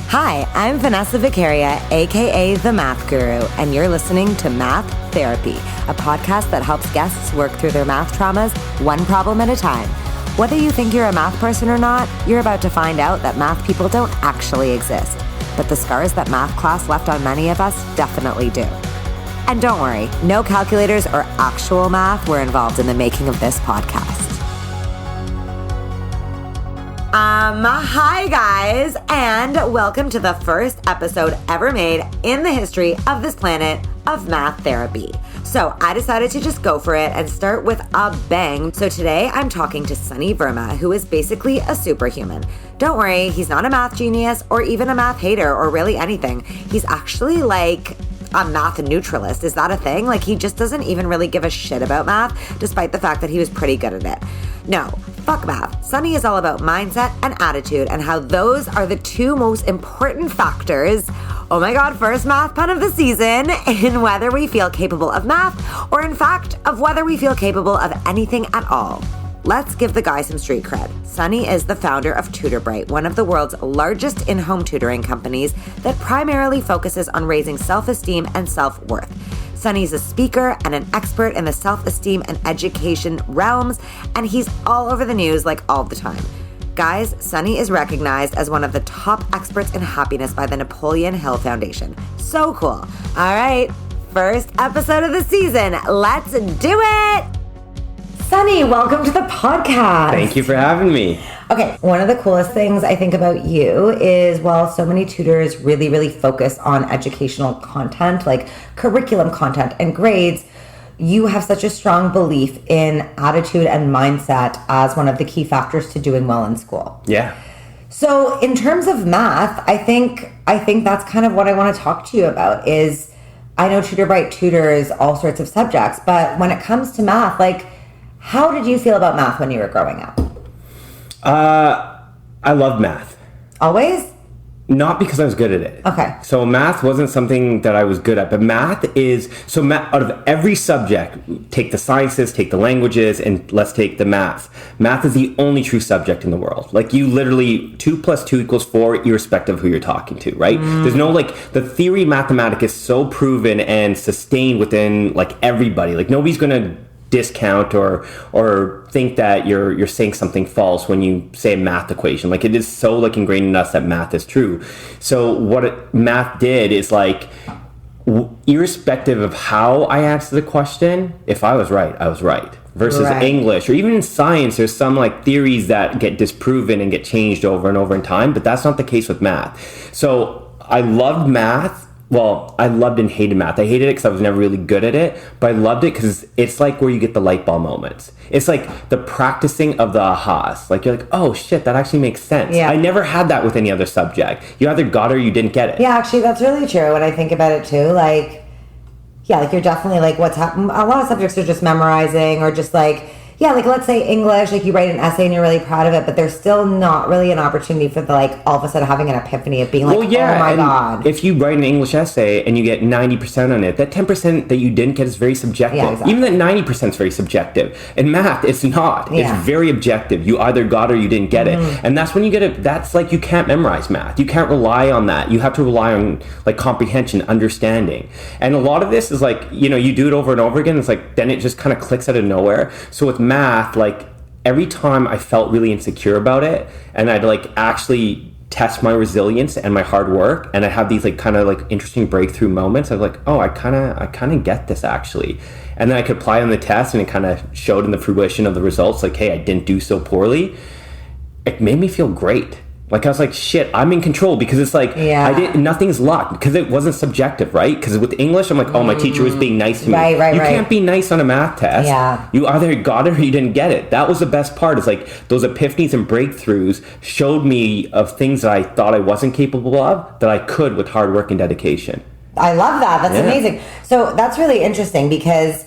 Hi, I'm Vanessa Vicaria, aka The Math Guru, and you're listening to Math Therapy, a podcast that helps guests work through their math traumas one problem at a time. Whether you think you're a math person or not, you're about to find out that math people don't actually exist. But the scars that math class left on many of us definitely do. And don't worry, no calculators or actual math were involved in the making of this podcast. Hi guys, and welcome to the first episode ever made in the history of this planet of math therapy. So I decided to just go for it and start with a bang. So today I'm talking to S1E Verma, who is basically a superhuman. Don't worry, he's not a math genius or even a math hater or really anything. He's actually like a math neutralist. Is that a thing? Like, he just doesn't even really give a shit about math, despite the fact that he was pretty good at it. No, fuck math. S1E is all about mindset and attitude and how those are the two most important factors, oh my god, first math pun of the season, in whether we feel capable of math or in fact of whether we feel capable of anything at all. Let's give the guy some street cred. S1E is the founder of TutorBright, one of the world's largest in-home tutoring companies that primarily focuses on raising self-esteem and self-worth. S1E is a speaker and an expert in the self-esteem and education realms, and he's all over the news like all the time. Guys, S1E is recognized as one of the top experts in happiness by the Napoleon Hill Foundation. So cool. All right, first episode of the season. Let's do it! S1E, welcome to the podcast. Thank you for having me. Okay, one of the coolest things I think about you is while so many tutors really focus on educational content, like curriculum content and grades, you have such a strong belief in attitude and mindset as one of the key factors to doing well in school. Yeah. So in terms of math, I think that's kind of what I want to talk to you about is, I know TutorBright tutors all sorts of subjects, but when it comes to math, like, how did you feel about math when you were growing up? I loved math. Always? Not because I was good at it. Okay. So math wasn't something that I was good at, but math is, out of every subject, take the sciences, take the languages, and let's take the math. Math is the only true subject in the world. Like, you literally, 2 + 2 = 4, irrespective of who you're talking to, right? There's no, like, the theory mathematic is so proven and sustained within, like, everybody. Like, nobody's gonna discount or think that you're saying something false when you say a math equation. Like, it is so, like, ingrained in us that math is true. So what math did is, like, irrespective of how I answered the question, if I was right, I was right. Versus English or even in science, there's some, like, theories that get disproven and get changed over and over in time, but that's not the case with math. So I loved math. Well, I loved and hated math. I hated it because I was never really good at it, but I loved it because it's like where you get the light bulb moments. It's like the practicing of the ahas. Like, you're like, oh shit, that actually makes sense. Yeah. I never had that with any other subject. You either got it or you didn't get it. Yeah, actually, that's really true when I think about it too. Like, yeah, like, you're definitely like, what's happening. A lot of subjects are just memorizing or just like, yeah, like, let's say English, like, you write an essay and you're really proud of it, but there's still not really an opportunity for the, like, all of a sudden having an epiphany of being like, oh my god. If you write an English essay and you get 90% on it, that 10% that you didn't get is very subjective. Yeah, exactly. Even that 90% is very subjective. In math, it's not. Yeah. It's very objective. You either got it or you didn't get it. And that's when you get it. That's like, you can't memorize math. You can't rely on that. You have to rely on, like, comprehension, understanding. And a lot of this is like, you know, you do it over and over again. It's like, then it just kind of clicks out of nowhere. So with math, like, every time I felt really insecure about it and I'd, like, actually test my resilience and my hard work and I have these, like, kind of, like, interesting breakthrough moments, I was like, oh, I kind of get this actually. And then I could apply on the test and it kind of showed in the fruition of the results, like, hey, I didn't do so poorly. It made me feel great. Like, I was like, shit, I'm in control, because it's like, nothing's luck, because it wasn't subjective, right? Because with English, I'm like, oh, my teacher was being nice to me. Right. You can't be nice on a math test. Yeah. You either got it or you didn't get it. That was the best part. It's like, those epiphanies and breakthroughs showed me of things that I thought I wasn't capable of, that I could with hard work and dedication. I love that. That's amazing. So that's really interesting because,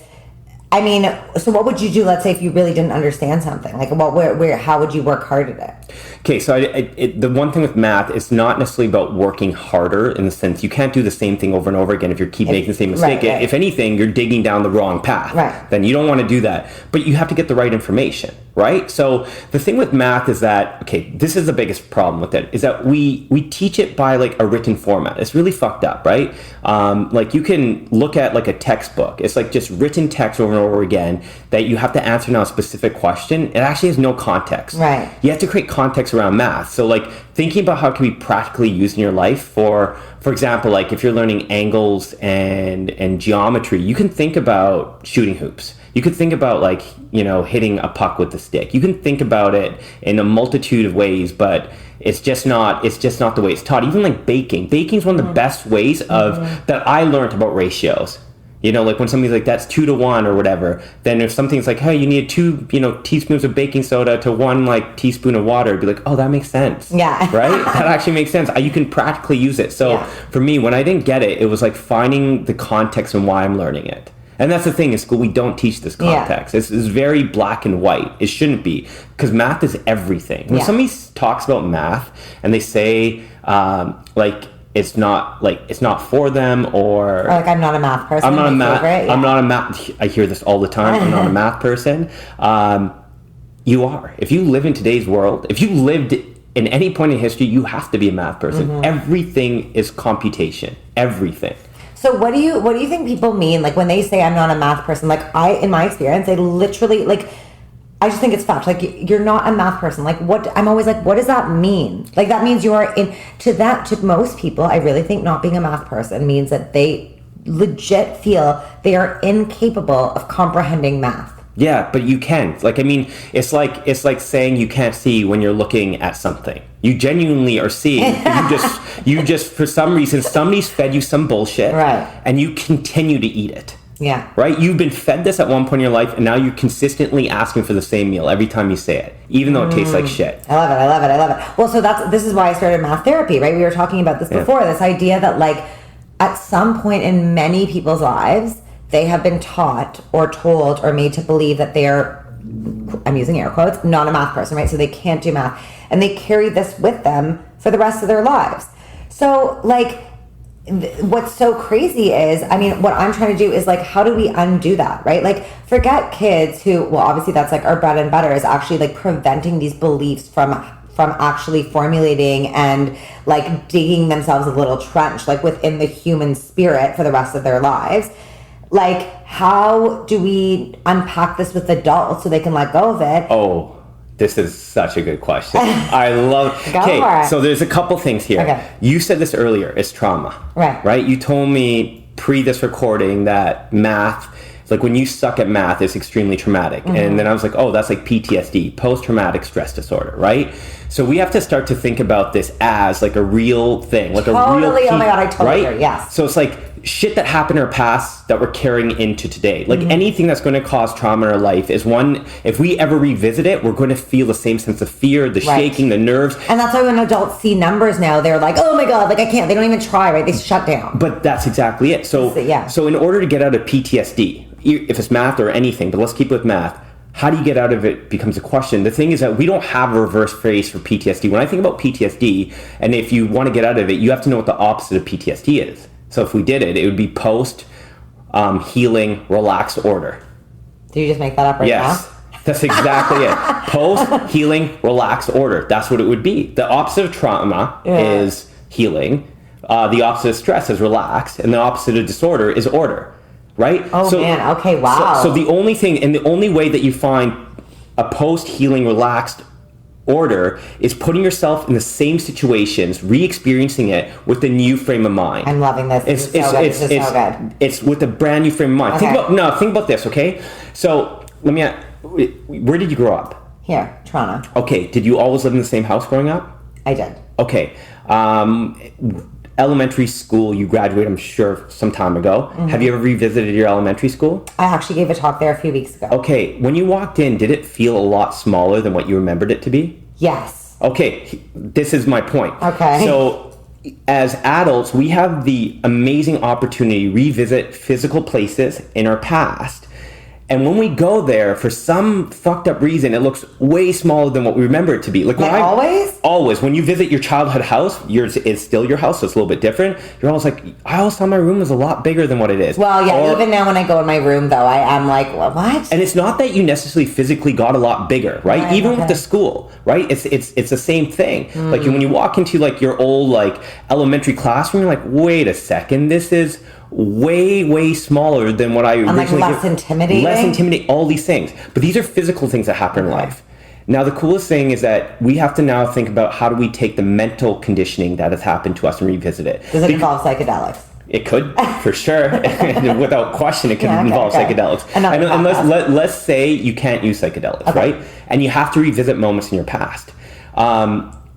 I mean, so what would you do, let's say, if you really didn't understand something? Like, how would you work hard at it? Okay, so the one thing with math is not necessarily about working harder in the sense you can't do the same thing over and over again if you keep making the same mistake. Right. If anything, you're digging down the wrong path. Right. Then you don't want to do that. But you have to get the right information, right? So the thing with math is that, okay, this is the biggest problem with it, is that we teach it by like a written format. It's really fucked up, right? Like you can look at like a textbook. It's like just written text over and over again that you have to answer now a specific question. It actually has no context. Right. You have to create context around math. So like thinking about how it can be practically used in your life for example, like if you're learning angles and geometry, you can think about shooting hoops. You could think about like, you know, hitting a puck with the stick. You can think about it in a multitude of ways, but it's just not the way it's taught. Even like baking. Baking is one of the best ways of that I learned about ratios. You know, like when somebody's like, that's 2 to 1 or whatever, then if something's like, hey, you need 2, teaspoons of baking soda to 1 like teaspoon of water, it'd be like, oh, that makes sense. Yeah. Right? That actually makes sense. You can practically use it. So for me, when I didn't get it, it was like finding the context and why I'm learning it. And that's the thing, in school, we don't teach this context. It's very black and white. It shouldn't be, because math is everything. When somebody talks about math and they say, it's not for them, or like I'm not a math person. I'm not a math. I'm not a math. I hear this all the time. I'm not a math person. You are. If you live in today's world, if you lived in any point in history, you have to be a math person. Everything is computation. Everything. So what do you think people mean, like when they say I'm not a math person? Like in my experience, they literally like. I just think it's fact. Like, you're not a math person. Like, I'm always like, what does that mean? Like, that means you are to most people, I really think not being a math person means that they legit feel they are incapable of comprehending math. Yeah, but you can. Like, I mean, it's like saying you can't see when you're looking at something. You genuinely are seeing. you just, for some reason, somebody's fed you some bullshit. Right. And you continue to eat it. Yeah. Right? You've been fed this at one point in your life, and now you're consistently asking for the same meal every time you say it, even though it tastes like shit. I love it. Well, so this is why I started math therapy, right? We were talking about this before, this idea that like at some point in many people's lives, they have been taught or told or made to believe that they are, I'm using air quotes, not a math person, right? So they can't do math. And they carry this with them for the rest of their lives. So like, what's so crazy is, I mean, what I'm trying to do is like, how do we undo that, right? Like, forget kids who, well, obviously that's like our bread and butter, is actually like preventing these beliefs from actually formulating and like digging themselves a little trench, like within the human spirit for the rest of their lives. Like, how do we unpack this with adults so they can let go of it? Oh, this is such a good question. I love it. Okay, so there's a couple things here. Okay. You said this earlier, it's trauma. Right? You told me pre this recording that math, like when you suck at math, it's extremely traumatic. And then I was like, oh, that's like PTSD, post-traumatic stress disorder, right? So we have to start to think about this as like a real thing, like totally. a real Oh my God, I totally agree. Yes. So it's like shit that happened in our past that we're carrying into today. Like anything that's going to cause trauma in our life is one, if we ever revisit it, we're going to feel the same sense of fear, the shaking, the nerves. And that's why when adults see numbers now, they're like, oh my God, like I can't, they don't even try, right? They shut down. But that's exactly it. So in order to get out of PTSD, if it's math or anything, but let's keep it with math, how do you get out of it becomes a question. The thing is that we don't have a reverse phrase for PTSD. When I think about PTSD, and if you want to get out of it, you have to know what the opposite of PTSD is. So if we did it, it would be post healing relaxed order. Did you just make that up right now? Yes, that's exactly it. Post healing relaxed order. That's what it would be. The opposite of trauma is healing. The opposite of stress is relaxed, and the opposite of disorder is order. Right? Oh, man. Okay, wow. So the only thing, and the only way that you find a post-healing relaxed order is putting yourself in the same situations, re-experiencing it with a new frame of mind. I'm loving this. This is so good. It's with a brand new frame of mind. Okay. Think about this, okay? So where did you grow up? Here, Toronto. Okay. Did you always live in the same house growing up? I did. Okay. Elementary school, you graduated, I'm sure, some time ago. Have you ever revisited your elementary school? I actually gave a talk there a few weeks ago. Okay, when you walked in, did it feel a lot smaller than what you remembered it to be? Yes. Okay, this is my point. Okay. So, as adults, we have the amazing opportunity to revisit physical places in our past And when we go there, for some fucked up reason, it looks way smaller than what we remember it to be. Like always? Always. When you visit your childhood house, yours is still your house, so it's a little bit different. You're always like, I always thought my room was a lot bigger than what it is. Well, yeah, even now when I go in my room, though, I am like, well, what? And it's not that you necessarily physically got a lot bigger, right? Even with the school, right? It's the same thing. Like when you walk into like your old like elementary classroom, you're like, wait a second, this is way smaller than what I originally less intimidating, all these things. But these are physical things that happen in life. Now the coolest thing is that we have to now think about how do we take the mental conditioning that has happened to us and revisit it. Does it involve psychedelics? It could, for sure. Without question, it could involve psychedelics. And let's say you can't use psychedelics, right? And you have to revisit moments in your past.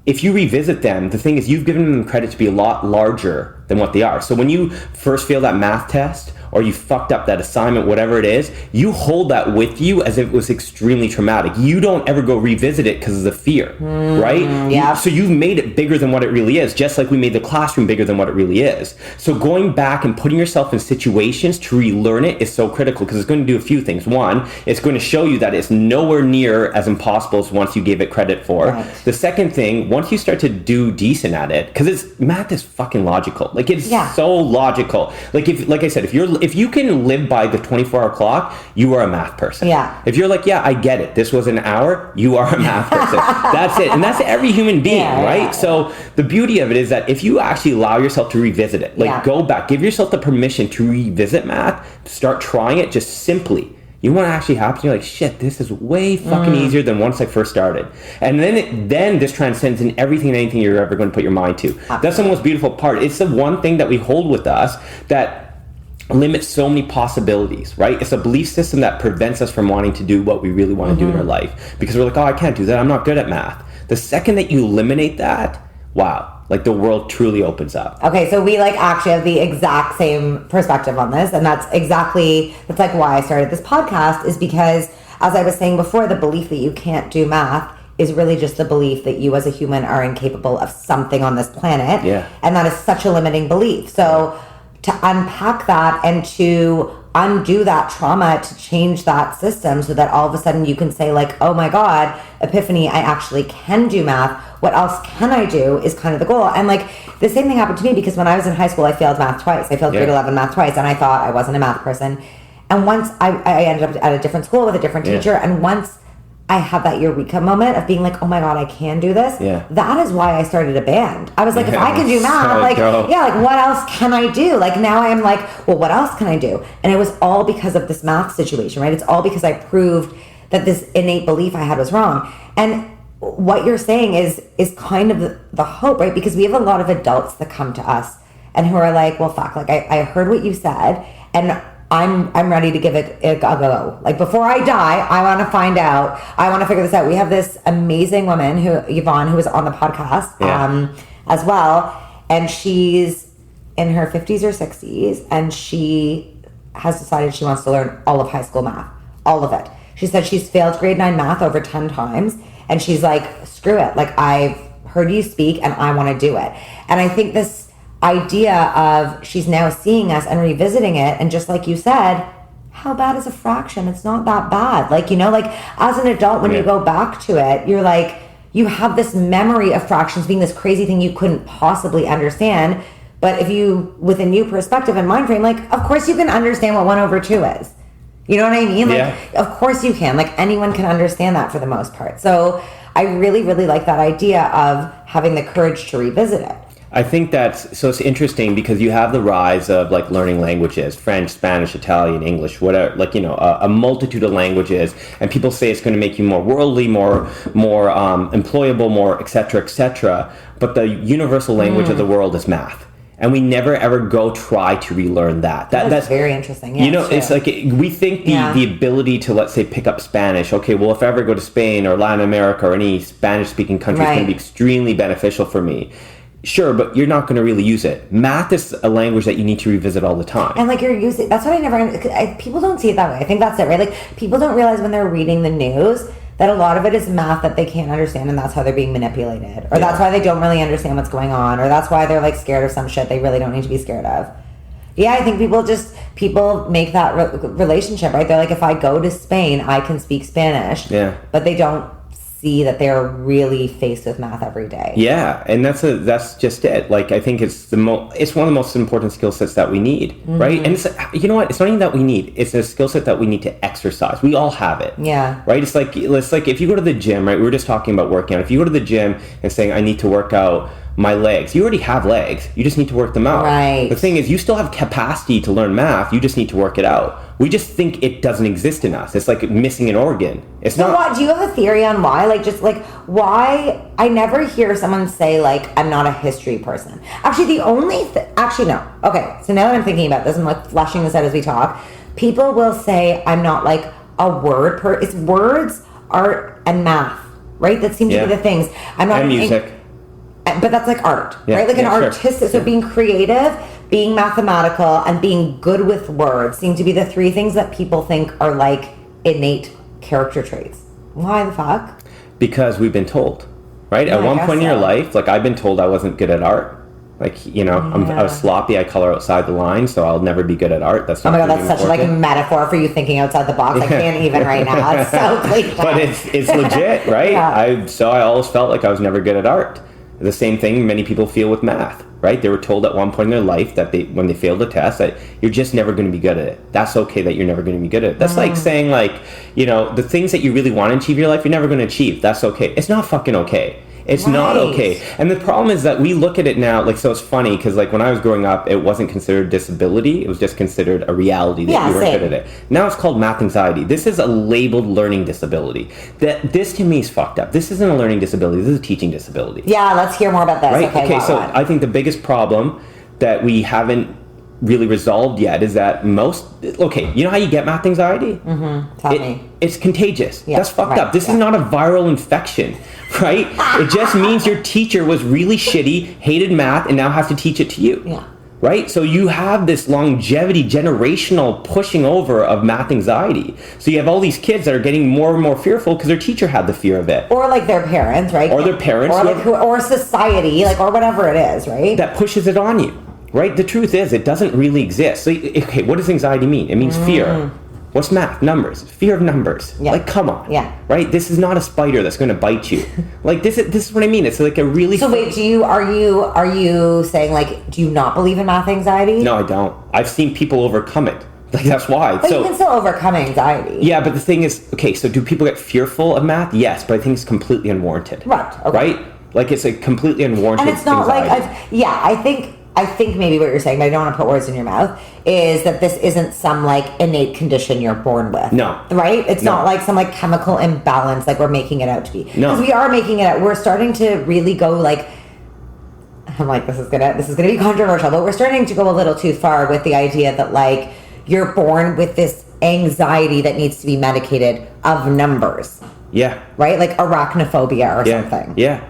If you revisit them, the thing is you've given them credit to be a lot larger than what they are. So when you first fail that math test or you fucked up that assignment, whatever it is, you hold that with you as if it was extremely traumatic. You don't ever go revisit it because of the fear, right? Yeah. So you've made it bigger than what it really is, just like we made the classroom bigger than what it really is. So going back and putting yourself in situations to relearn it is so critical because it's going to do a few things. One, it's going to show you that it's nowhere near as impossible as once you gave it credit for. Right. The second thing, once you start to do decent at it, because math is fucking logical. Like it's so logical. Like I said, if you can live by the 24-hour clock, you are a math person. Yeah. If you're like, I get it. This was an hour. You are a math person. That's it. And that's every human being, right? So the beauty of it is that if you actually allow yourself to revisit it, go back, give yourself the permission to revisit math, start trying it just simply. You know what actually happens? You're like, shit, this is way fucking easier than once I first started. And then this transcends in everything and anything you're ever going to put your mind to. That's the most beautiful part. It's the one thing that we hold with us that limits so many possibilities, right? It's a belief system that prevents us from wanting to do what we really want to do in our life. Because we're like, I can't do that. I'm not good at math. The second that you eliminate that, wow. Like the world truly opens up. Okay, so we actually have the exact same perspective on this, and that's why I started this podcast, is because, as I was saying before, the belief that you can't do math is really just the belief that you as a human are incapable of something on this planet. Yeah. And that is such a limiting belief. So to unpack that and to undo that trauma, to change that system so that all of a sudden you can say oh my God, epiphany, I actually can do math. What else can I do is kind of the goal. And the same thing happened to me because when I was in high school, I failed math twice. I failed grade 11 math twice, and I thought I wasn't a math person. And once I ended up at a different school with a different teacher, and once I had that eureka moment of being like, oh my God, I can do this. Yeah. That is why I started a band. I was like, if I can do math, what else can I do? Now I am well, what else can I do? And it was all because of this math situation, right? It's all because I proved that this innate belief I had was wrong. And what you're saying is kind of the hope, right? Because we have a lot of adults that come to us and who are like, well, fuck, I heard what you said, and I'm ready to give it a go. Before I die, I want to find out. I want to figure this out. We have this amazing woman, Yvonne, who was on the podcast as well. And she's in her 50s or 60s. And she has decided she wants to learn all of high school math. All of it. She said she's failed grade 9 math over 10 times. And she's like, screw it. I've heard you speak and I want to do it. And I think this idea of she's now seeing us and revisiting it, and just like you said, how bad is a fraction? It's not that bad. As an adult, when you go back to it, you're you have this memory of fractions being this crazy thing you couldn't possibly understand. But if you, with a new perspective and mind frame, of course you can understand what 1 over 2 is. You know what I mean? Of course you can. Anyone can understand that for the most part. So I really, really like that idea of having the courage to revisit it. I think it's interesting because you have the rise of learning languages, French, Spanish, Italian, English, whatever, a multitude of languages, and people say it's going to make you more worldly, more employable, more et cetera, but the universal language of the world is math. And we never ever go try to relearn that. That's very interesting. Yeah, it's we think the ability to, let's say, pick up Spanish. Okay, well, if I ever go to Spain or Latin America or any Spanish-speaking country, it's going to be extremely beneficial for me. Sure, but you're not going to really use it. Math is a language that you need to revisit all the time. And you're using, that's what people don't see it that way. I think that's it, right? People don't realize when they're reading the news that a lot of it is math that they can't understand, and that's how they're being manipulated. Or that's why they don't really understand what's going on. Or that's why they're scared of some shit they really don't need to be scared of. Yeah, I think people make that relationship, right? They're like, if I go to Spain, I can speak Spanish. Yeah. But they don't see that they're really faced with math every day. Yeah, and that's just it. Like, I think it's one of the most important skill sets that we need, right? And it's, you know what? It's not even that we need. It's a skill set that we need to exercise. We all have it. Yeah. Right? It's like if you go to the gym, right? We were just talking about working out. If you go to the gym and saying, I need to work out my legs, you already have legs. You just need to work them out. Right. The thing is, you still have capacity to learn math. You just need to work it out. We just think it doesn't exist in us. It's like missing an organ. It's not. What, do you have a theory on why? Why? I never hear someone say, like, I'm not a history person. Actually, actually, no. Okay, so now that I'm thinking about this, I'm like fleshing this out as we talk. People will say, I'm not like a word it's words, art, and math, right? That seem to be the things. I'm not. And music. But that's like art, right? Like an artistic, so being creative, being mathematical, and being good with words seem to be the three things that people think are like innate character traits. Why the fuck? Because we've been told, right? Yeah, At one point in your life, like I've been told I wasn't good at art. Like, you know, I was sloppy, I color outside the line, so I'll never be good at art. That's not oh my god, that's such like a metaphor for you thinking outside the box. I can't even right now. It's so cliche. But it's legit, right? Yeah. I always felt like I was never good at art. The same thing many people feel with math, right? They were told at one point in their life that when they failed a test, that you're just never going to be good at it. That's okay that you're never going to be good at it. That's like saying, like, you know, the things that you really want to achieve in your life, you're never going to achieve. That's okay. It's not fucking okay. It's not okay. And the problem is that we look at it now, like, so it's funny because, like, when I was growing up, it wasn't considered disability. It was just considered a reality that you weren't good at it. Now it's called math anxiety. This is a labeled learning disability. This to me is fucked up. This isn't a learning disability. This is a teaching disability. Yeah, let's hear more about this. Right? Okay, so I think the biggest problem that we haven't really resolved yet is that you know how you get math anxiety? Tell me. It's contagious. Yeah, that's fucked up. This is not a viral infection, right? It just means your teacher was really shitty, hated math, and now has to teach it to you. Yeah. Right? So you have this longevity, generational pushing over of math anxiety. So you have all these kids that are getting more and more fearful because their teacher had the fear of it. Or like their parents, right? Or their parents. Or society, like, or whatever it is, right? That pushes it on you. Right? The truth is, it doesn't really exist. So, okay, what does anxiety mean? It means fear. What's math? Numbers. Fear of numbers. Yeah. Like, come on. Yeah. Right? This is not a spider that's going to bite you. Like, this is what I mean. It's like a really... So wait, are you saying, like, do you not believe in math anxiety? No, I don't. I've seen people overcome it. Like, that's why. But you can still overcome anxiety. Yeah, but the thing is, okay, so do people get fearful of math? Yes, but I think it's completely unwarranted. Right. Okay. Right? Like, it's a completely unwarranted And it's not anxiety. I think maybe what you're saying, but I don't want to put words in your mouth, is that this isn't some, like, innate condition you're born with. No. Right? It's not like some, like, chemical imbalance like we're making it out to be. No. Because we are making it out. We're starting to really go, like... I'm like, this is gonna be controversial, but we're starting to go a little too far with the idea that, like, you're born with this anxiety that needs to be medicated of numbers. Yeah. Right? Like arachnophobia or something. Yeah.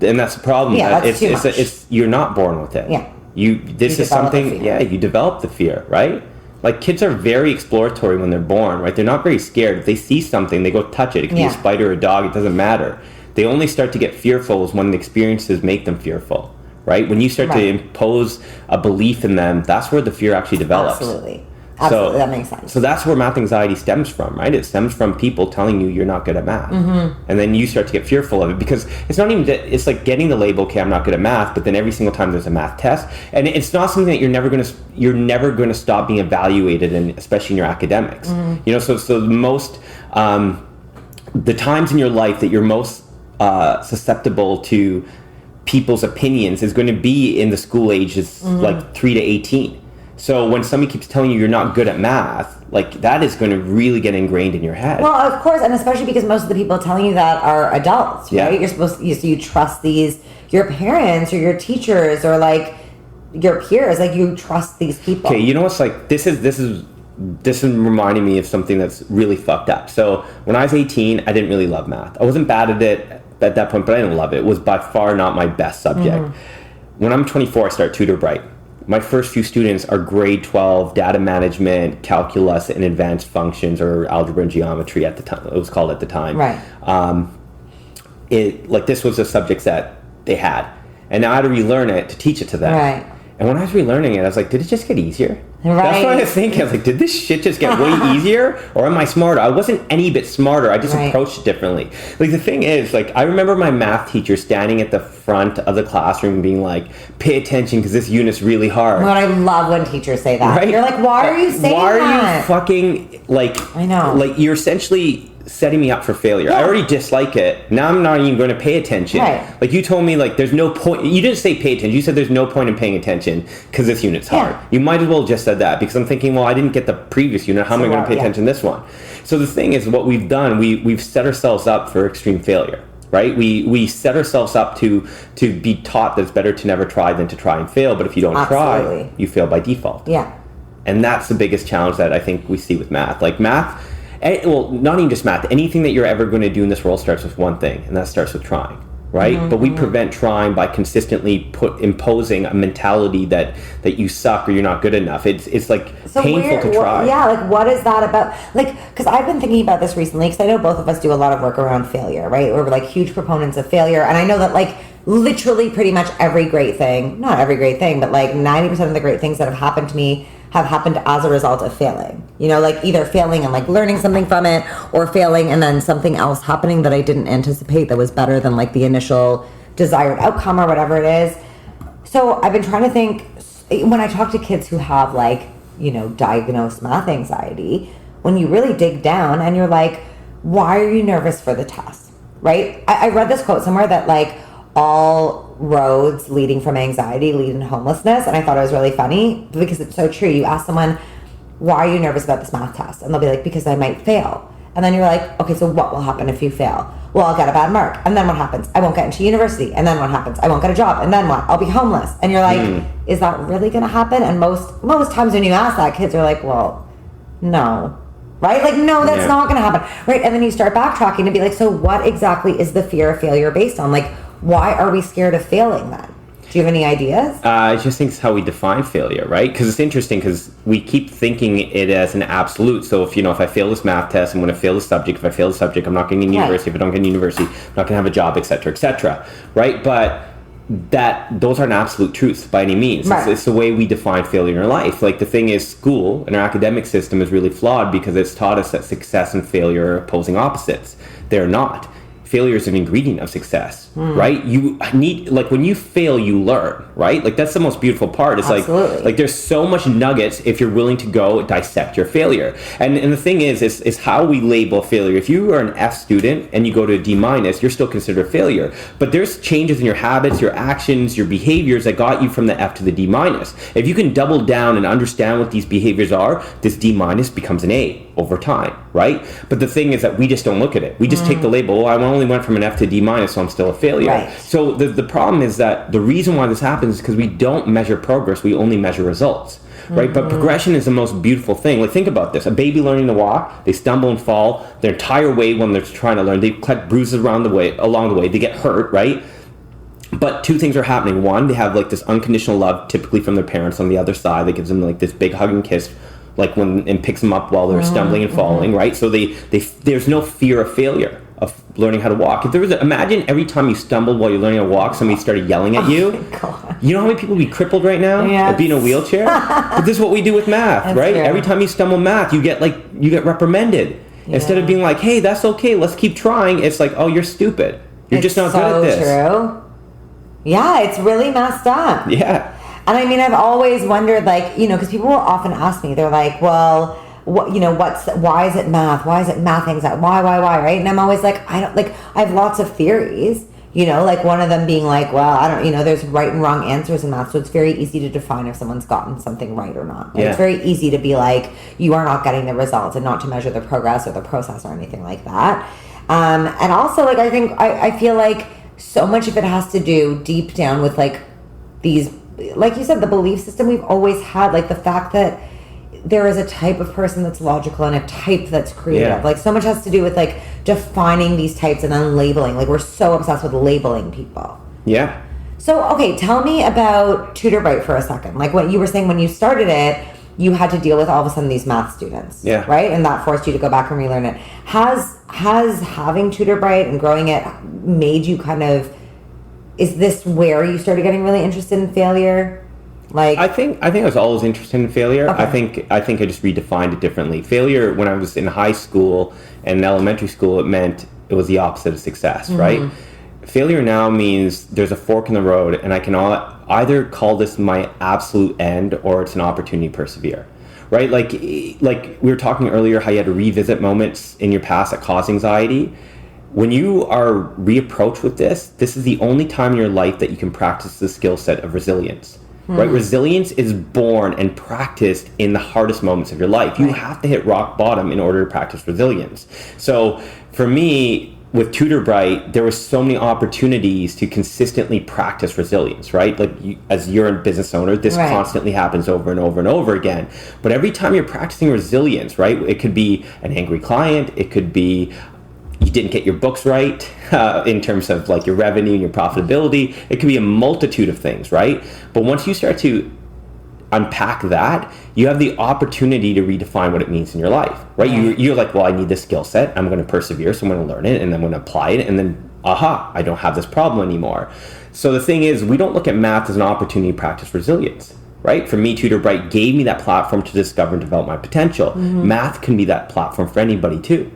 And that's the problem. Yeah, that's too much. You're not born with it. Yeah. This is something, you develop the fear, right? Like, kids are very exploratory when they're born, right? They're not very scared. If they see something, they go touch it. It can be a spider or a dog, it doesn't matter. They only start to get fearful is when the experiences make them fearful, right? When you start to impose a belief in them, that's where the fear actually develops. Absolutely. Absolutely, that makes sense. So that's where math anxiety stems from, right? It stems from people telling you you're not good at math. And then you start to get fearful of it because it's not even, it's like getting the label, okay, I'm not good at math, but then every single time there's a math test. And it's not something that you're never going to stop being evaluated in, especially in your academics. You know, so the most, the times in your life that you're most susceptible to people's opinions is going to be in the school ages, like 3 to 18. So when somebody keeps telling you you're not good at math, like, that is going to really get ingrained in your head. Well, of course, and especially because most of the people telling you that are adults, right? You're supposed to, you trust your parents or your teachers or, like, your peers, like, you trust these people. Okay, you know what's like, this is reminding me of something that's really fucked up. So when I was 18, I didn't really love math. I wasn't bad at it at that point, but I didn't love it. It was by far not my best subject. When I'm 24, I start Tutor Bright. My first few students are grade 12 data management, calculus, and advanced functions, or algebra and geometry at the time. It was called at the time. Right. This was the subjects that they had, and now I had to relearn it to teach it to them. Right. And when I was relearning it, I was like, did it just get easier? Right. That's what I was thinking. I was like, did this shit just get way easier? Or am I smarter? I wasn't any bit smarter. I just approached it differently. Like, the thing is, like, I remember my math teacher standing at the front of the classroom being like, pay attention because this unit's really hard. But I love when teachers say that. Right? You're like, why are you saying that? Why are you fucking, like... I know. Like, you're essentially setting me up for failure. Yeah. I already dislike it. Now I'm not even going to pay attention. Right. Like, you told me, like, there's no point. You didn't say pay attention. You said there's no point in paying attention because this unit's hard. You might as well just said that, because I'm thinking, well, I didn't get the previous unit. How am I going to pay attention to this one? So the thing is, what we've done, we've set ourselves up for extreme failure. Right? We set ourselves up to be taught that it's better to never try than to try and fail. But if you don't try, you fail by default. Yeah. And that's the biggest challenge that I think we see with math. Like, math, well, not even just math, anything that you're ever going to do in this world starts with one thing, and that starts with trying, right? Mm-hmm. But we prevent trying by consistently imposing a mentality that you suck or you're not good enough. It's like painful to try. Like, what is that about? Like, because I've been thinking about this recently, because I know both of us do a lot of work around failure, right? We're like huge proponents of failure, and I know that, like, literally pretty much every great thing, not every great thing, but like 90% of the great things that have happened to me have happened as a result of failing. You know, like either failing and like learning something from it, or failing and then something else happening that I didn't anticipate that was better than like the initial desired outcome or whatever it is. So I've been trying to think, when I talk to kids who have like, you know, diagnosed math anxiety, when you really dig down and you're like, why are you nervous for the test? Right? I read this quote somewhere that like, all roads leading from anxiety lead into homelessness, and I thought it was really funny because it's so true. You ask someone, why are you nervous about this math test? And they'll be like, because I might fail. And then you're like, okay, so what will happen if you fail? Well, I'll get a bad mark. And then what happens? I won't get into university. And then what happens? I won't get a job. And then what? I'll be homeless. And you're like, is that really going to happen? And most times when you ask that, kids are like, well, no. Right? Like, no, that's not going to happen. Right? And then you start backtracking to be like, so what exactly is the fear of failure based on? Like, why are we scared of failing then? Do you have any ideas? I just think it's how we define failure, right? Because it's interesting because we keep thinking it as an absolute. So if I fail this math test, I'm going to fail the subject. If I fail the subject, I'm not getting into university. If I don't get into university, I'm not going to have a job, etc., right? But those aren't absolute truths by any means. Right. It's the way we define failure in our life. Like, the thing is, school and our academic system is really flawed because it's taught us that success and failure are opposing opposites. They're not. Failure is an ingredient of success, right? You need, like, when you fail, you learn, right? Like, that's the most beautiful part. It's like there's so much nuggets if you're willing to go dissect your failure. And the thing is how we label failure. If you are an F student and you go to a D-, you're still considered a failure. But there's changes in your habits, your actions, your behaviors that got you from the F to the D-. If you can double down and understand what these behaviors are, this D- becomes an A over time, right? But the thing is that we just don't look at it. We just take the label, I only went from an F to D-, so I'm still a failure. Right. So the problem is that the reason why this happens is because we don't measure progress, we only measure results. Right? But progression is the most beautiful thing. Like, think about this. A baby learning to walk, they stumble and fall their entire way when they're trying to learn. They collect bruises along the way. They get hurt, right? But two things are happening. One, they have like this unconditional love, typically from their parents on the other side, that gives them like this big hug and kiss, like and picks them up while they're stumbling and falling, right? So there's no fear of failure, of learning how to walk. If there was imagine every time you stumbled while you're learning how to walk, somebody started yelling at you. God. You know how many people would be crippled right now? Yes. Be in a wheelchair? But this is what we do with math, That's right? true. Every time you stumble math, you get reprimanded. Yeah. Instead of being like, hey, that's okay, let's keep trying, it's like, oh, you're stupid. You're just not good at this. True. Yeah, it's really messed up. Yeah. And I mean, I've always wondered, like, you know, because people will often ask me, they're like, well, why is it math? Why is it math anxiety? Why, right? And I'm always like, I have lots of theories, you know, like one of them being like, well, I don't, you know, there's right and wrong answers in math. So it's very easy to define if someone's gotten something right or not. Like, it's very easy to be like, you are not getting the results, and not to measure the progress or the process or anything like that. And also, like, I feel like so much of it has to do deep down with like these, like you said, the belief system we've always had, like the fact that there is a type of person that's logical and a type that's creative. Yeah. Like, so much has to do with like defining these types and then labeling. Like, we're so obsessed with labeling people. Yeah. So, okay, tell me about TutorBrite for a second. Like, what you were saying when you started it, you had to deal with all of a sudden these math students. Yeah. Right? And that forced you to go back and relearn it. Has having TutorBrite and growing it made you kind of, is this where you started getting really interested in failure? Like, I think I was always interested in failure. Okay. I think I just redefined it differently. Failure when I was in high school and in elementary school, it meant it was the opposite of success, right? Failure now means there's a fork in the road, and I can either call this my absolute end or it's an opportunity to persevere, right? Like we were talking earlier, how you had to revisit moments in your past that cause anxiety. When you are reapproached with this is the only time in your life that you can practice the skill set of resilience. Right? Resilience is born and practiced in the hardest moments of your life. You have to hit rock bottom in order to practice resilience. So for me, with TutorBright, there were so many opportunities to consistently practice resilience, right? Like as you're a business owner, this constantly happens over and over and over again. But every time you're practicing resilience, right? It could be an angry client. It could be you didn't get your books right in terms of like your revenue and your profitability. It could be a multitude of things, right? But once you start to unpack that, you have the opportunity to redefine what it means in your life, right? You're like, well, I need this skill set. I'm going to persevere, so I'm going to learn it, and I'm going to apply it, and then, I don't have this problem anymore. So the thing is, we don't look at math as an opportunity to practice resilience, right? For me, TutorBright gave me that platform to discover and develop my potential. Math can be that platform for anybody too.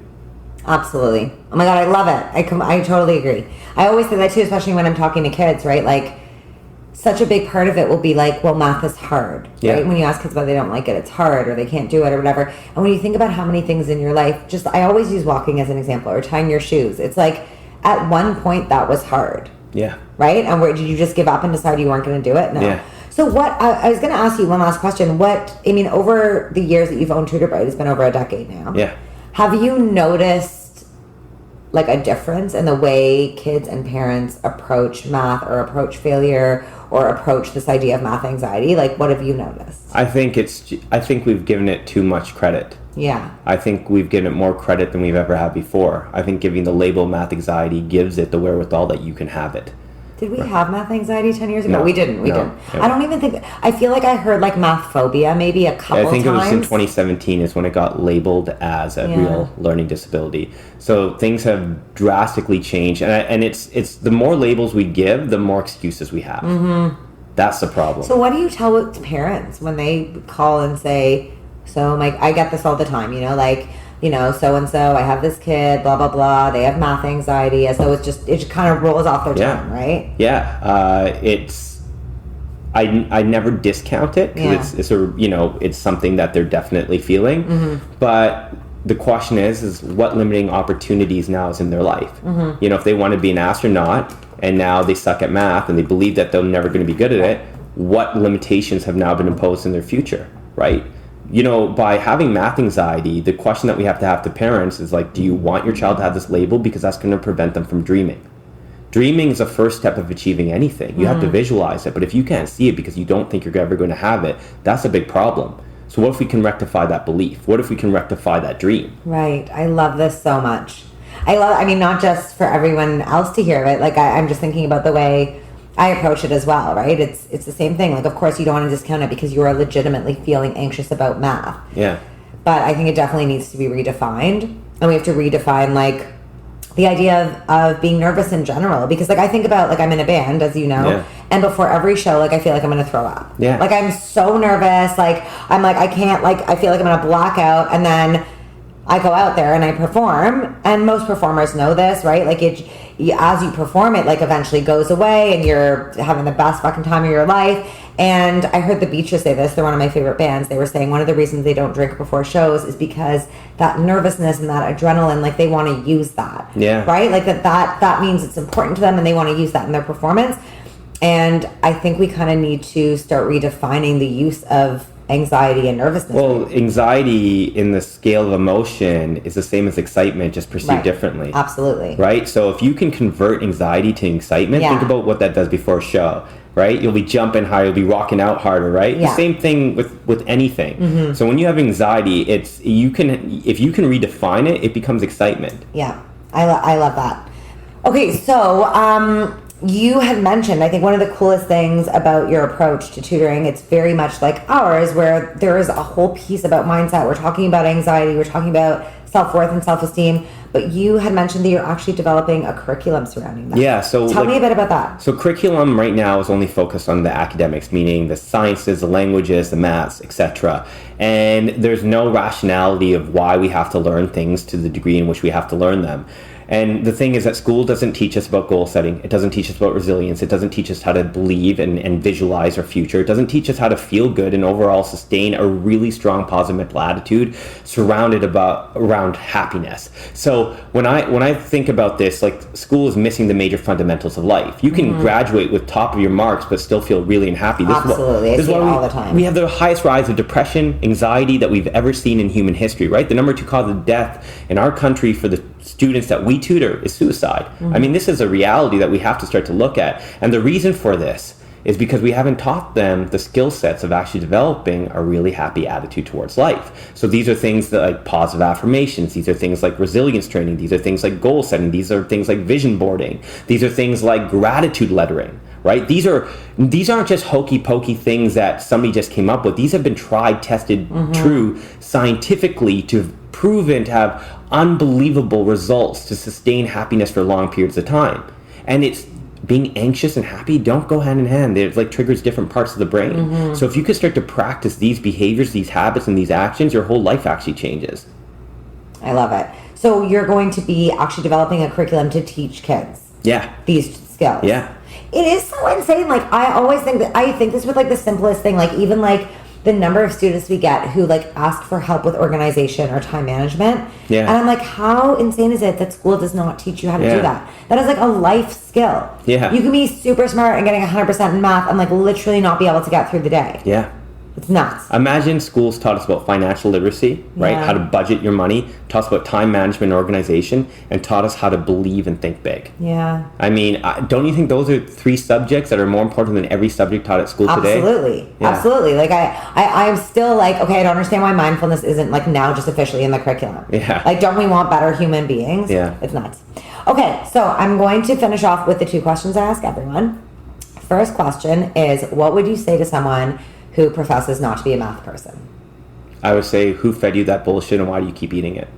Absolutely. Oh my God, I love it. I totally agree. I always say that too, especially when I'm talking to kids, right? Like, such a big part of it will be like, well, math is hard, right? When you ask kids why they don't like it, it's hard, or they can't do it, or whatever. And when you think about how many things in your life, I always use walking as an example, or tying your shoes. It's like, at one point, that was hard. Yeah. Right? And where did you just give up and decide you weren't going to do it? No. Yeah. So I was going to ask you one last question. Over the years that you've owned TutorBright, it's been over a decade now. Yeah. Have you noticed like a difference in the way kids and parents approach math or approach failure or approach this idea of math anxiety? Like, what have you noticed? I think we've given it too much credit. Yeah. I think we've given it more credit than we've ever had before. I think giving the label math anxiety gives it the wherewithal that you can have it. Did we have math anxiety 10 years ago? No, we didn't. I don't even think... I feel like I heard like math phobia maybe a couple times. I think it was in 2017 is when it got labeled as a real learning disability. So things have drastically changed. And it's the more labels we give, the more excuses we have. Mm-hmm. That's the problem. So what do you tell parents when they call and say... So I get this all the time, so-and-so, I have this kid, blah, blah, blah. They have math anxiety. As though it just kind of rolls off their tongue, right? Yeah. I never discount it because it's something that they're definitely feeling. Mm-hmm. But the question is what limiting opportunities now is in their life? Mm-hmm. If they want to be an astronaut and now they suck at math and they believe that they're never going to be good at it, what limitations have now been imposed in their future, right? By having math anxiety, the question that we have to parents is like, do you want your child to have this label? Because that's going to prevent them from dreaming. Dreaming is the first step of achieving anything. You have to visualize it. But if you can't see it because you don't think you're ever going to have it, that's a big problem. So what if we can rectify that belief? What if we can rectify that dream? Right. I love this so much. Not just for everyone else to hear it. Like, I'm just thinking about the way I approach it as well, right? It's the same thing. Like, of course, you don't want to discount it because you are legitimately feeling anxious about math. Yeah. But I think it definitely needs to be redefined. And we have to redefine, like, the idea of being nervous in general. Because, like, I think about, like, I'm in a band, as you know. Yeah. And before every show, like, I feel like I'm going to throw up. Yeah. Like, I'm so nervous. Like, I'm like, I can't, like, I feel like I'm going to black out. And then I go out there and I perform. And most performers know this, right? Like, as you perform, it like eventually goes away and you're having the best fucking time of your life. And I heard the Beaches say this. They're one of my favorite bands. They were saying one of the reasons they don't drink before shows is because that nervousness and that adrenaline, like, they want to use that. Yeah. Right? Like that means it's important to them and they want to use that in their performance. And I think we kind of need to start redefining the use of anxiety and nervousness. Well, anxiety in the scale of emotion is the same as excitement, just perceived differently. Absolutely. Right? So if you can convert anxiety to excitement, think about what that does before a show, right? You'll be jumping higher, you'll be rocking out harder, right? Yeah. The same thing with anything. Mm-hmm. So when you have anxiety, if you can redefine it, it becomes excitement. Yeah. I love that. Okay, so you had mentioned, I think one of the coolest things about your approach to tutoring, it's very much like ours, where there is a whole piece about mindset. We're talking about anxiety, we're talking about self-worth and self-esteem, but you had mentioned that you're actually developing a curriculum surrounding that. Yeah, so tell me a bit about that. So curriculum right now is only focused on the academics, meaning the sciences, the languages, the maths, etc. And there's no rationality of why we have to learn things to the degree in which we have to learn them. And the thing is that school doesn't teach us about goal setting. It doesn't teach us about resilience. It doesn't teach us how to believe and visualize our future. It doesn't teach us how to feel good and overall sustain a really strong positive mental attitude surrounded around happiness. So when I think about this, like, school is missing the major fundamentals of life. You can graduate with top of your marks but still feel really unhappy. Absolutely. I see it all the time. We have the highest rise of depression, anxiety that we've ever seen in human history, right? The number 2 cause of death in our country for the students that we tutor is suicide. I mean, this is a reality that we have to start to look at. And the reason for this is because we haven't taught them the skill sets of actually developing a really happy attitude towards life. So these are things that, like, positive affirmations. These are things like resilience training. These are things like goal setting. These are things like vision boarding. These are things like gratitude lettering. Right? These aren't just hokey pokey things that somebody just came up with. These have been tried, tested, true scientifically to proven to have unbelievable results to sustain happiness for long periods of time. And it's being anxious and happy don't go hand in hand. It like triggers different parts of the brain. So if you could start to practice these behaviors, these habits, and these actions, your whole life actually changes. I love it. So you're going to be actually developing a curriculum to teach kids these skills. Yeah. It is so insane. Like, I always think that, I think this with like the simplest thing, like even like the number of students we get who like ask for help with organization or time management. Yeah. And I'm like, how insane is it that school does not teach you how to do that? That is like a life skill. Yeah. You can be super smart and getting 100% in math and like literally not be able to get through the day. Yeah. It's nuts. Imagine schools taught us about financial literacy, right? Yeah. How to budget your money, taught us about time management and organization, and taught us how to believe and think big. Yeah. I mean, don't you think those are 3 subjects that are more important than every subject taught at school today? Absolutely. Yeah. Absolutely. Like I'm still like, okay, I don't understand why mindfulness isn't like now just officially in the curriculum. Yeah. Like, don't we want better human beings? Yeah. It's nuts. Okay, so I'm going to finish off with the 2 questions I ask everyone. First question is, what would you say to someone who professes not to be a math person? I would say, who fed you that bullshit and why do you keep eating it?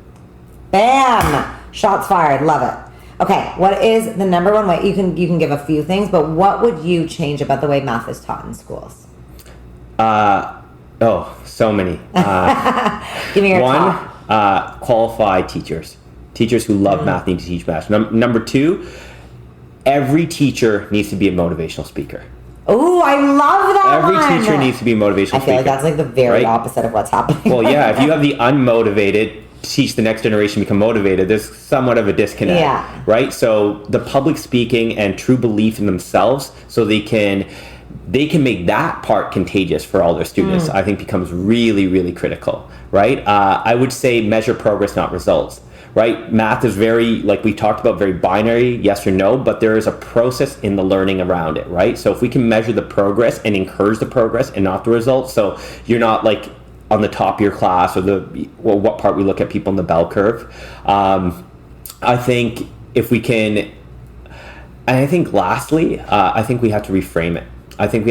Bam! Shots fired. Love it. Okay, what is the number one way? You can give a few things, but what would you change about the way math is taught in schools? So many. Give me your one, top. Qualified teachers. Teachers who love math need to teach math. Number 2, every teacher needs to be a motivational speaker. Oh, I love that Every one. teacher needs to be a motivational speaker. I feel like that's like the very opposite of what's happening. Well, yeah, if you have the unmotivated teach the next generation become motivated, there's somewhat of a disconnect, right? So the public speaking and true belief in themselves, so they can make that part contagious for all their students, I think becomes really, really critical, right? I would say measure progress, not results. Right? Math is very, like we talked about, very binary, yes or no, but there is a process in the learning around it, right? So if we can measure the progress and encourage the progress and not the results, so you're not like on the top of your class or what part we look at people in the bell curve. I think if we can, and I think lastly, I think we have to reframe it. I think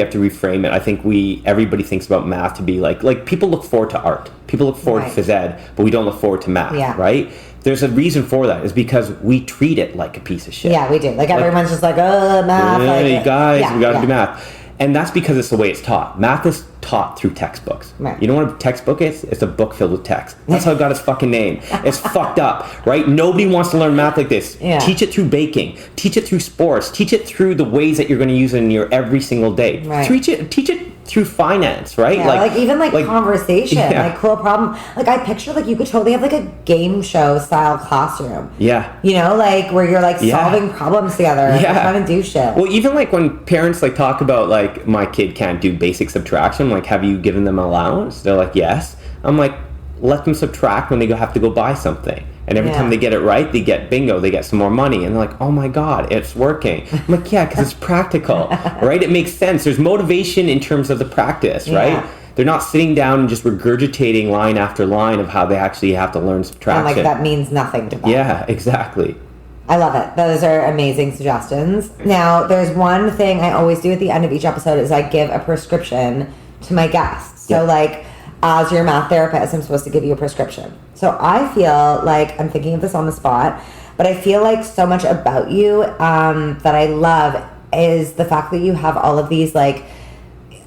everybody thinks about math to be like people look forward to art. People look forward to phys ed, but we don't look forward to math, right? There's a reason for that. It's because we treat it like a piece of shit. Yeah, we do. Like everyone's just like, oh, math. Hey, guys, we got to do math. And that's because it's the way it's taught. Math is taught through textbooks. Right. You know what a textbook is? It's a book filled with text. That's how it got its fucking name. It's fucked up, right? Nobody wants to learn math like this. Yeah. Teach it through baking. Teach it through sports. Teach it through the ways that you're going to use it in your every single day. Right. Teach it through finance, right? Yeah, like even like conversation, like cool problem. Like I picture like you could totally have like a game show style classroom. Yeah. You know, like where you're like solving problems together and trying to do shit. Well, even like when parents like talk about like my kid can't do basic subtraction, like have you given them allowance? They're like, yes. I'm like, let them subtract when they have to go buy something. And every time they get it right, they get bingo, they get some more money. And they're like, oh my God, it's working. I'm like, yeah, because it's practical, right? It makes sense. There's motivation in terms of the practice, right? They're not sitting down and just regurgitating line after line of how they actually have to learn subtraction. And like that means nothing to them. Yeah, exactly. I love it. Those are amazing suggestions. Now, there's one thing I always do at the end of each episode is I give a prescription to my guests. So like, as your math therapist, I'm supposed to give you a prescription. So I feel like, I'm thinking of this on the spot, but I feel like so much about you that I love is the fact that you have all of these, like,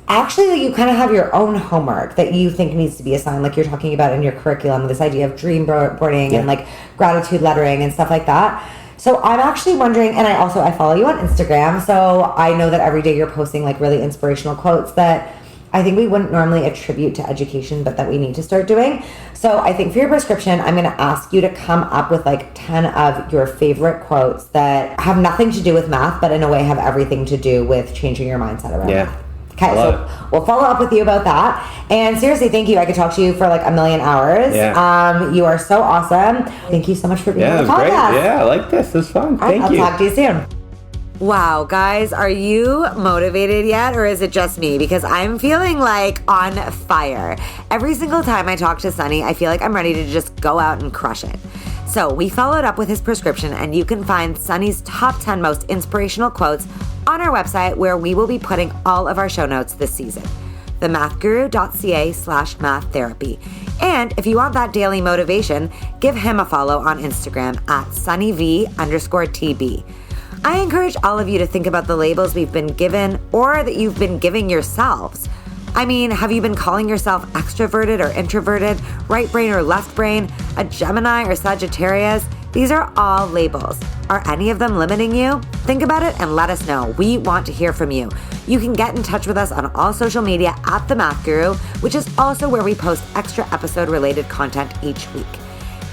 actually you kind of have your own homework that you think needs to be assigned, like you're talking about in your curriculum, this idea of dream boarding and like gratitude lettering and stuff like that. So I'm actually wondering, and I follow you on Instagram, so I know that every day you're posting like really inspirational quotes that I think we wouldn't normally attribute to education, but that we need to start doing. So I think for your prescription, I'm going to ask you to come up with like 10 of your favorite quotes that have nothing to do with math, but in a way have everything to do with changing your mindset around math. Okay, so we'll follow up with you about that. And seriously, thank you. I could talk to you for like a million hours. Yeah. You are so awesome. Thank you so much for being on the podcast. Great. Yeah, I like this. This was fun. Thank you. I'll talk to you soon. Wow, guys, are you motivated yet, or is it just me? Because I'm feeling like on fire. Every single time I talk to Sunny, I feel like I'm ready to just go out and crush it. So we followed up with his prescription, and you can find Sunny's top 10 most inspirational quotes on our website, where we will be putting all of our show notes this season, themathguru.ca/maththerapy. And if you want that daily motivation, give him a follow on Instagram at sunnyv_tb. I encourage all of you to think about the labels we've been given or that you've been giving yourselves. I mean, have you been calling yourself extroverted or introverted, right brain or left brain, a Gemini or Sagittarius? These are all labels. Are any of them limiting you? Think about it and let us know. We want to hear from you. You can get in touch with us on all social media at The Math Guru, which is also where we post extra episode-related content each week.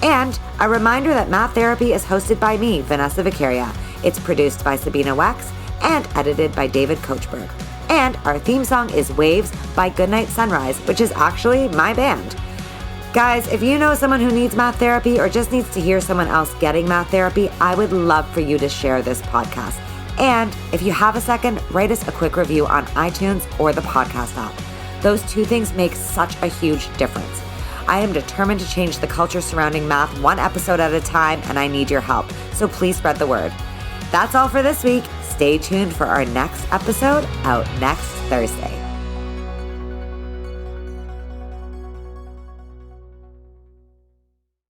And a reminder that Math Therapy is hosted by me, Vanessa Vicaria. It's produced by Sabina Wex and edited by David Kochberg. And our theme song is Waves by Goodnight Sunrise, which is actually my band. Guys, if you know someone who needs math therapy or just needs to hear someone else getting math therapy, I would love for you to share this podcast. And if you have a second, write us a quick review on iTunes or the podcast app. Those two things make such a huge difference. I am determined to change the culture surrounding math one episode at a time, and I need your help. So please spread the word. That's all for this week. Stay tuned for our next episode out next Thursday.